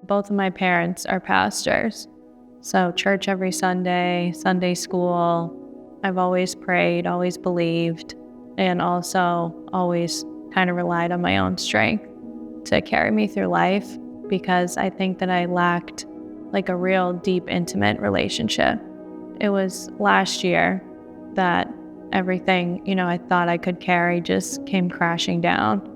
Both of my parents are pastors. So church every Sunday, Sunday school. I've always prayed, always believed, and also always kind of relied on my own strength to carry me through life, because I think that I lacked like a real deep, intimate relationship. It was last year that everything, I thought I could carry just came crashing down.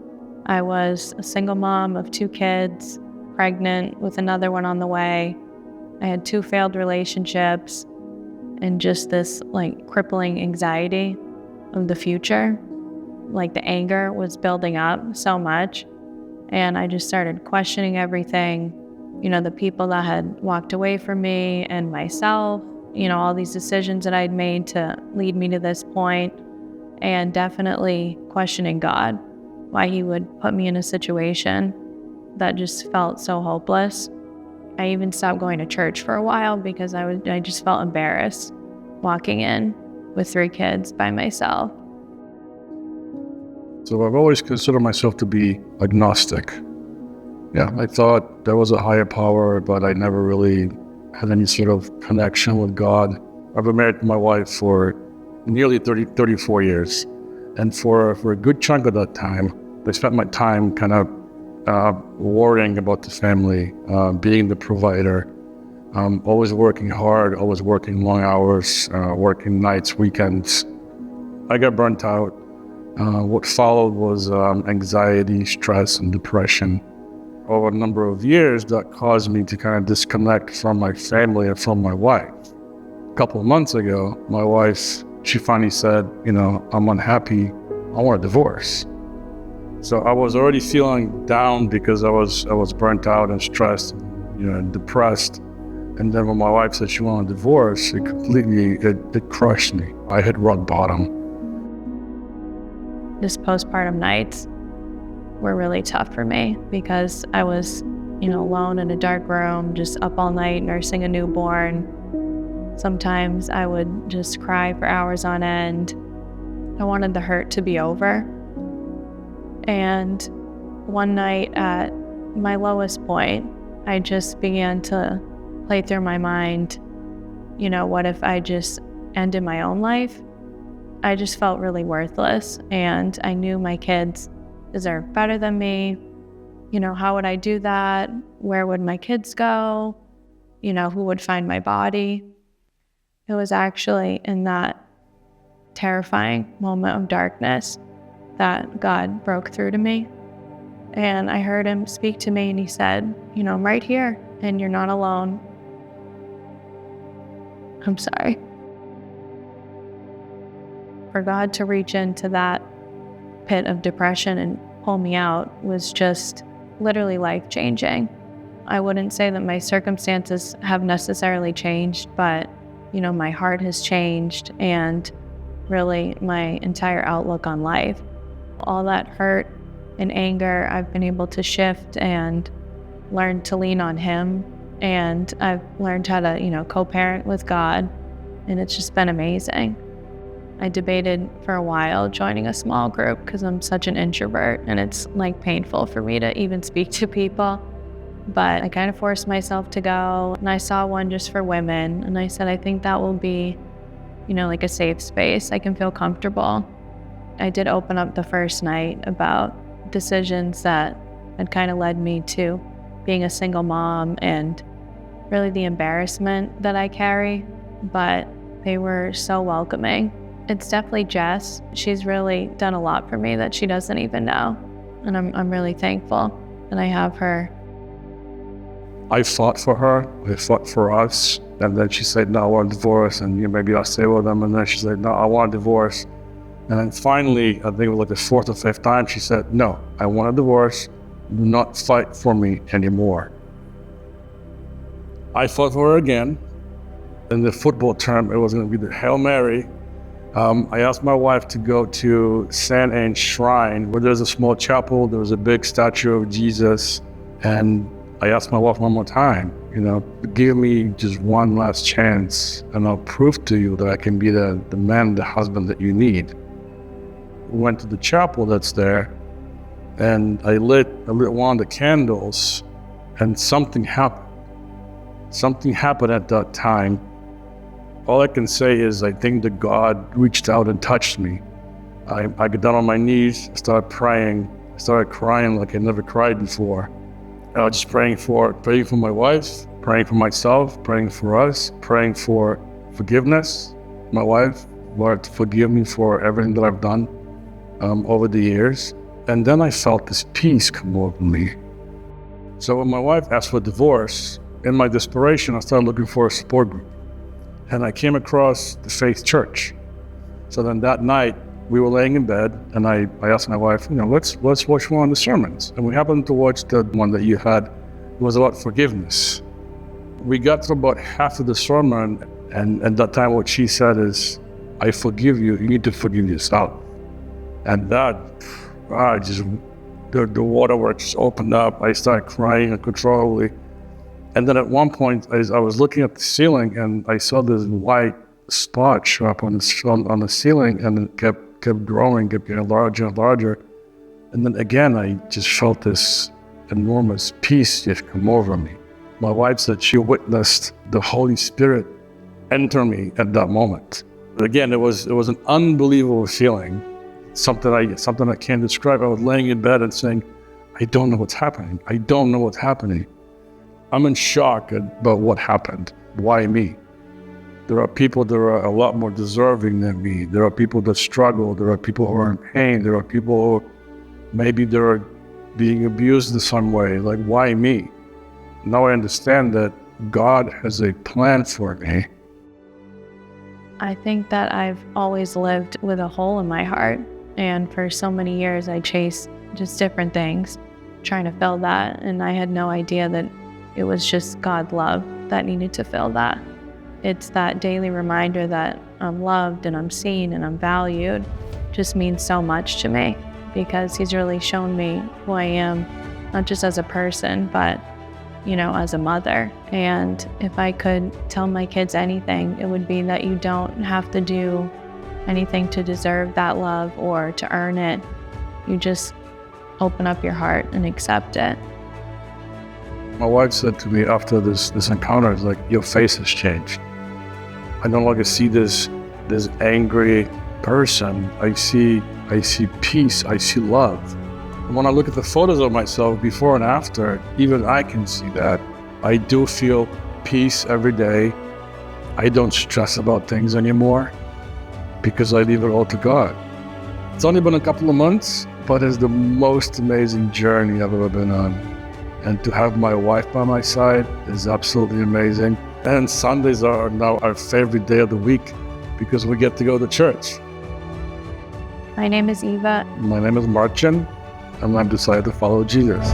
I was a single mom of 2 kids, pregnant with another one on the way. I had 2 failed relationships and just this like crippling anxiety of the future. Like the anger was building up so much, and I just started questioning everything, the people that had walked away from me and myself, all these decisions that I'd made to lead me to this point, and definitely questioning God, why he would put me in a situation that just felt so hopeless. I even stopped going to church for a while because I just felt embarrassed walking in with 3 kids by myself. So I've always considered myself to be agnostic. Yeah, I thought there was a higher power, but I never really had any sort of connection with God. I've been married to my wife for nearly 34 years. And for a good chunk of that time, I spent my time kind of worrying about the family, being the provider, always working hard, always working long hours, working nights, weekends. I got burnt out. What followed was anxiety, stress, and depression. Over a number of years, that caused me to kind of disconnect from my family and from my wife. A couple of months ago, my wife, she finally said, I'm unhappy, I want a divorce. So I was already feeling down because I was burnt out and stressed, and depressed. And then when my wife said she wanted a divorce, it crushed me. I hit rock bottom. Just postpartum nights were really tough for me because I was, alone in a dark room, just up all night nursing a newborn. Sometimes I would just cry for hours on end. I wanted the hurt to be over. And one night at my lowest point, I just began to play through my mind, what if I just ended my own life? I just felt really worthless, and I knew my kids deserved better than me. How would I do that? Where would my kids go? Who would find my body? It was actually in that terrifying moment of darkness that God broke through to me. And I heard him speak to me, and he said, I'm right here, and you're not alone. I'm sorry. For God to reach into that pit of depression and pull me out was just literally life-changing. I wouldn't say that my circumstances have necessarily changed, but, my heart has changed, and really my entire outlook on life. All that hurt and anger, I've been able to shift and learn to lean on him. And I've learned how to, co-parent with God, and it's just been amazing. I debated for a while joining a small group because I'm such an introvert, and it's like painful for me to even speak to people. But I kind of forced myself to go, and I saw one just for women, and I said, I think that will be, like a safe space. I can feel comfortable. I did open up the first night about decisions that had kind of led me to being a single mom and really the embarrassment that I carry, but they were so welcoming. It's definitely Jess. She's really done a lot for me that she doesn't even know, and I'm really thankful that I have her. I fought for her, I fought for us, and then she said, no, I want a divorce, and maybe I'll stay with them, and then she said, no, I want a divorce. And then finally, I think it was like the 4th or 5th time, she said, no, I want a divorce, do not fight for me anymore. I fought for her again. In the football term, it was going to be the Hail Mary. I asked my wife to go to St. Anne's Shrine, where there's a small chapel, there was a big statue of Jesus, and I asked my wife one more time, give me just one last chance, and I'll prove to you that I can be the man, the husband that you need. We went to the chapel that's there, and I lit one of the candles, And something happened. Something happened at that time. All I can say is I think that God reached out and touched me. I got down on my knees, I started praying, I started crying like I never cried before. I was just praying for my wife, praying for myself, praying for us, praying for forgiveness. My wife, Lord, to forgive me for everything that I've done over the years. And then I felt this peace come over me. So when my wife asked for divorce, in my desperation, I started looking for a support group. And I came across the Faith Church. So then that night, we were laying in bed, and I asked my wife, let's watch one of the sermons. And we happened to watch the one that you had. It was about forgiveness. We got through about half of the sermon, and at that time what she said is, I forgive you, you need to forgive yourself. And that, the waterworks just opened up. I started crying uncontrollably. And then at one point, I was looking at the ceiling, and I saw this white spot show up on the ceiling, and it kept growing, kept getting larger and larger. And then again, I just felt this enormous peace just come over me. My wife said she witnessed the Holy Spirit enter me at that moment. But again, it was an unbelievable feeling, something I can't describe. I was laying in bed and saying, I don't know what's happening. I don't know what's happening. I'm in shock about what happened. Why me? There are people that are a lot more deserving than me. There are people that struggle. There are people who are in pain. There are people who maybe they're being abused in some way. Like, why me? Now I understand that God has a plan for me. I think that I've always lived with a hole in my heart. And for so many years, I chased just different things, trying to fill that. And I had no idea that it was just God's love that needed to fill that. It's that daily reminder that I'm loved and I'm seen and I'm valued just means so much to me, because He's really shown me who I am, not just as a person, but, as a mother. And if I could tell my kids anything, it would be that you don't have to do anything to deserve that love or to earn it. You just open up your heart and accept it. My wife said to me after this encounter, it's like, your face has changed. I no longer see this angry person. I see peace. I see love. And when I look at the photos of myself before and after, even I can see that. I do feel peace every day. I don't stress about things anymore because I leave it all to God. It's only been a couple of months, but it's the most amazing journey I've ever been on. And to have my wife by my side is absolutely amazing. And Sundays are now our favorite day of the week because we get to go to church. My name is Eva. My name is Marcin, and I've decided to follow Jesus.